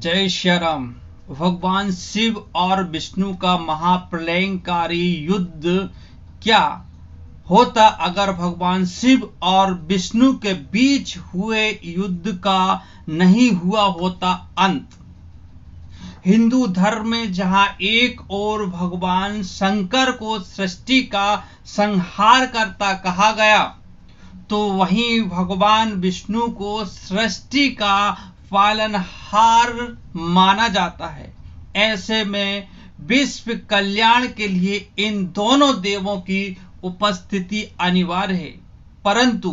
जय श्री राम। भगवान शिव और विष्णु का महाप्रलयंकारी युद्ध क्या होता अगर भगवान शिव और विष्णु के बीच हुए युद्ध का नहीं हुआ होता अंत। हिंदू धर्म में जहां एक ओर भगवान शंकर को सृष्टि का संहारकर्ता कहा गया, तो वहीं भगवान विष्णु को सृष्टि का पालनहार माना जाता है। ऐसे में विश्व कल्याण के लिए इन दोनों देवों की उपस्थिति अनिवार्य है। परंतु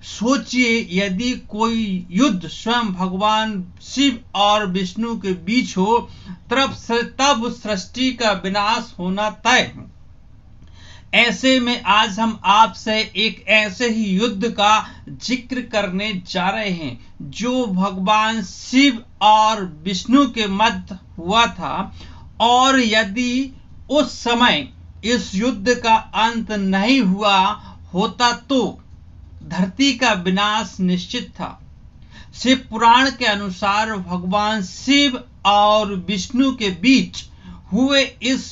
सोचिए, यदि कोई युद्ध स्वयं भगवान शिव और विष्णु के बीच हो, तब सृष्टि का विनाश होना तय है। ऐसे में आज हम आपसे एक ऐसे ही युद्ध का जिक्र करने जा रहे हैं जो भगवान शिव और विष्णु के मध्य हुआ था, और यदि उस समय इस युद्ध का अंत नहीं हुआ होता तो धरती का विनाश निश्चित था। शिव पुराण के अनुसार भगवान शिव और विष्णु के बीच हुए इस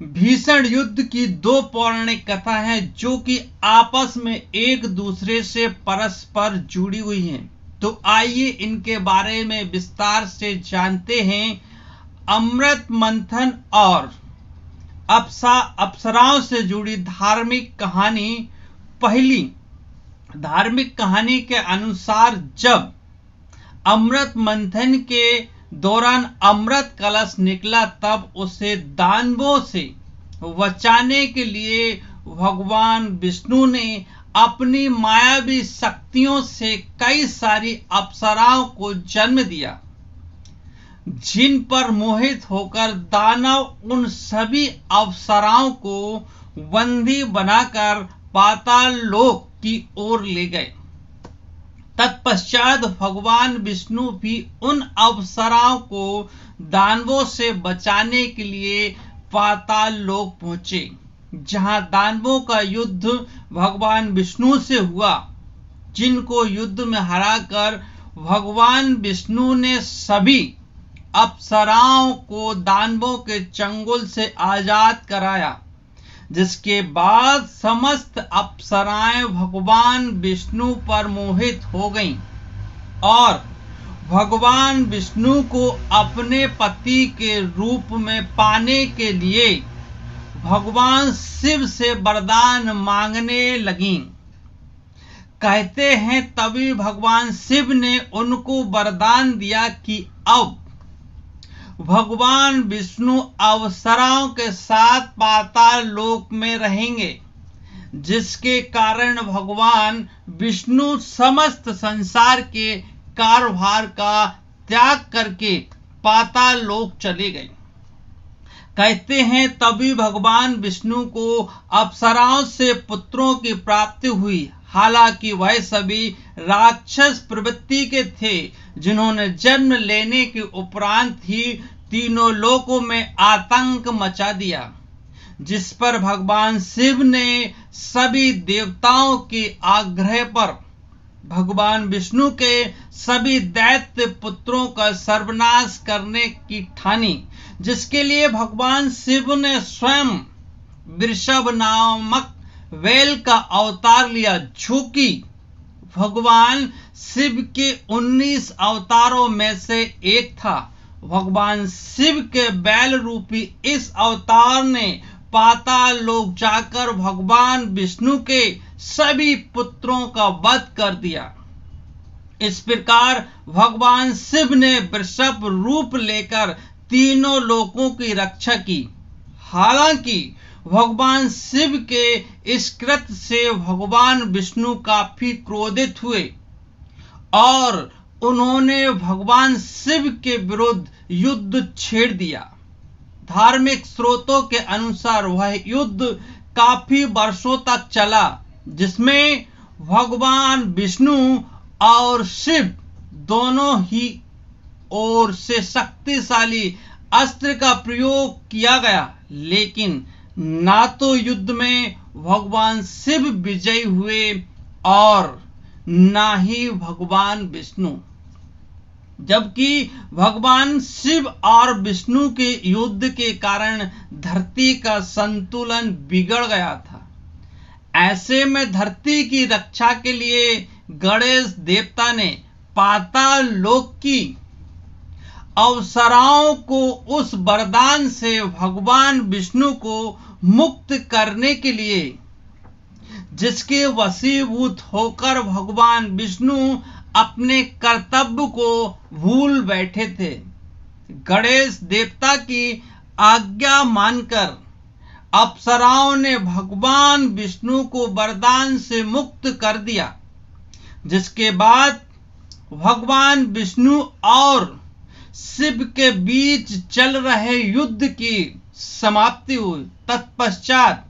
भीषण युद्ध की दो पौराणिक कथा हैं जो कि आपस में एक दूसरे से परस्पर जुड़ी हुई हैं। तो आइए इनके बारे में विस्तार से जानते हैं। अमृत मंथन और अप्सराओं से जुड़ी धार्मिक कहानी। पहली धार्मिक कहानी के अनुसार जब अमृत मंथन के दौरान अमृत कलश निकला, तब उसे दानवों से बचाने के लिए भगवान विष्णु ने अपनी मायावी शक्तियों से कई सारी अप्सराओं को जन्म दिया, जिन पर मोहित होकर दानव उन सभी अप्सराओं को बंदी बनाकर पाताल लोक की ओर ले गए। तत्पश्चात भगवान विष्णु भी उन अप्सराओं को दानवों से बचाने के लिए पाताल लोक पहुंचे, जहां दानवों का युद्ध भगवान विष्णु से हुआ, जिनको युद्ध में हराकर भगवान विष्णु ने सभी अप्सराओं को दानवों के चंगुल से आजाद कराया। जिसके बाद समस्त अप्सराएं भगवान विष्णु पर मोहित हो गईं और भगवान विष्णु को अपने पति के रूप में पाने के लिए भगवान शिव से वरदान मांगने लगीं। कहते हैं तभी भगवान शिव ने उनको वरदान दिया कि अब भगवान विष्णु अप्सराओं के साथ पाताल लोक में रहेंगे, जिसके कारण भगवान विष्णु समस्त संसार के कार्यभार का त्याग करके पाताल लोक चले गए। कहते हैं तभी भगवान विष्णु को अप्सराओं से पुत्रों की प्राप्ति हुई। हालांकि वह सभी राक्षस प्रवृत्ति के थे, जिन्होंने जन्म लेने के उपरांत ही तीनों लोकों में आतंक मचा दिया, जिस पर भगवान शिव ने सभी देवताओं के आग्रह पर भगवान विष्णु के सभी दैत्य पुत्रों का सर्वनाश करने की ठानी, जिसके लिए भगवान शिव ने स्वयं वृषभ नामक बैल का अवतार लिया, जो कि भगवान शिव के 19 अवतारों में से एक था। भगवान शिव के बैल रूपी इस अवतार ने पाताल लोक जाकर भगवान विष्णु के सभी पुत्रों का वध कर दिया। इस प्रकार भगवान शिव ने वृषभ रूप लेकर तीनों लोकों की रक्षा की। हालांकि भगवान शिव के इस कृत्य से भगवान विष्णु काफी क्रोधित हुए और उन्होंने भगवान शिव के विरुद्ध युद्ध छेड़ दिया। धार्मिक स्रोतों के अनुसार वह युद्ध काफी वर्षों तक चला, जिसमें भगवान विष्णु और शिव दोनों ही ओर से शक्तिशाली अस्त्र का प्रयोग किया गया, लेकिन ना तो युद्ध में भगवान शिव विजयी हुए और ना ही भगवान विष्णु। जबकि भगवान शिव और विष्णु के युद्ध के कारण धरती का संतुलन बिगड़ गया था। ऐसे में धरती की रक्षा के लिए गणेश देवता ने पाताल लोक की अप्सराओं को उस वरदान से भगवान विष्णु को मुक्त करने के लिए, जिसके वशीभूत होकर भगवान विष्णु अपने कर्तव्य को भूल बैठे थे, गणेश देवता की आज्ञा मानकर अप्सराओं ने भगवान विष्णु को वरदान से मुक्त कर दिया, जिसके बाद भगवान विष्णु और शिव के बीच चल रहे युद्ध की समाप्ति हुई। तत्पश्चात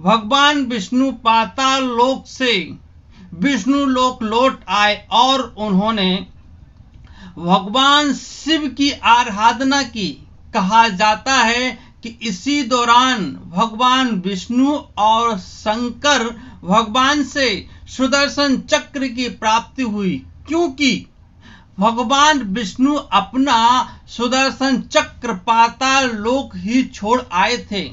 भगवान विष्णु पाताल लोक से विष्णु लोक लौट आए और उन्होंने भगवान शिव की आराधना की। कहा जाता है कि इसी दौरान भगवान विष्णु और शंकर भगवान से सुदर्शन चक्र की प्राप्ति हुई, क्योंकि भगवान विष्णु अपना सुदर्शन चक्र पाताल लोक ही छोड़ आए थे।